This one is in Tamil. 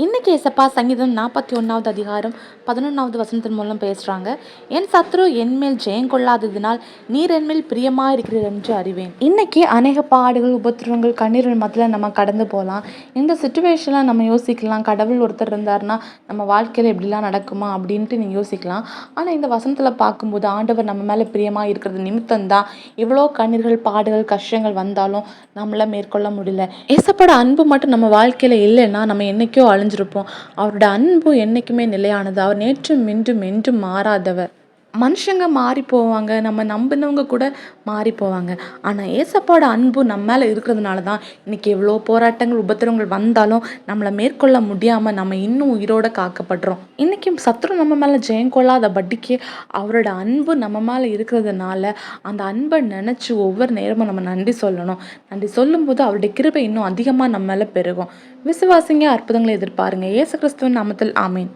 இன்னைக்கு ஏசப்பா சங்கீதம் 41வது அதிகாரம் 11வது வசனத்தின் மூலம் பேசுறாங்க. என் சத்ரு என்மேல் ஜெயம் கொள்ளாததினால் நீர் என்மேல் பிரியமா இருக்கிறீர் என்று அறிவேன். இன்னைக்கு அநேக பாடுகள், உபத்திரவங்கள், கண்ணீர்கள் மத்தியில் நம்ம கடந்து போகலாம். இந்த சுச்சுவேஷன்ல நம்ம யோசிக்கலாம், கடவுள் ஒருத்தர் இருந்தாருன்னா நம்ம வாழ்க்கையில எப்படிலாம் நடக்குமா அப்படின்ட்டு நீங்க யோசிக்கலாம். ஆனா இந்த வசனத்துல பார்க்கும்போது ஆண்டவர் நம்ம மேல பிரியமா இருக்கிறது நிமித்தம் தான் இவ்வளோ கண்ணீர்கள், பாடுகள், கஷ்டங்கள் வந்தாலும் நம்மள மேற்கொள்ள முடியல. ஏசப்போட அன்பு மட்டும் நம்ம வாழ்க்கையில இல்லைன்னா நம்ம என்னைக்கோ அழிஞ்சிருப்போம். அவரோட அன்பு என்னைக்குமே நிலையானது. அவர் நேற்றும் இன்றும் என்றும் மாறாதவர். மனுஷங்க மாறி போவாங்க, நம்ம நம்பினவங்க கூட மாறி போவாங்க. ஆனால் ஏசப்பாவோட அன்பு நம்ம மேலே இருக்கிறதுனால தான் இன்னைக்கு எவ்வளோ போராட்டங்கள், உபத்திரவங்கள் வந்தாலும் நம்மளை மேற்கொள்ள முடியாமல் நம்ம இன்னும் உயிரோட காக்கப்படுறோம். இன்னைக்கும் சத்ரு நம்ம மேலே ஜெயம் கொள்ளாத படிக்கு அவரோட அன்பு நம்ம மேலே இருக்கிறதுனால அந்த அன்பை நினச்சி ஒவ்வொரு நேரமும் நம்ம நன்றி சொல்லணும். நன்றி சொல்லும்போது அவருடைய கிருபை இன்னும் அதிகமாக நம்ம மேலே பெருகும். விசுவாசிங்க, அற்புதங்களை எதிர்பாருங்க. இயேசு கிறிஸ்துவின் நாமத்தில் ஆமீன்.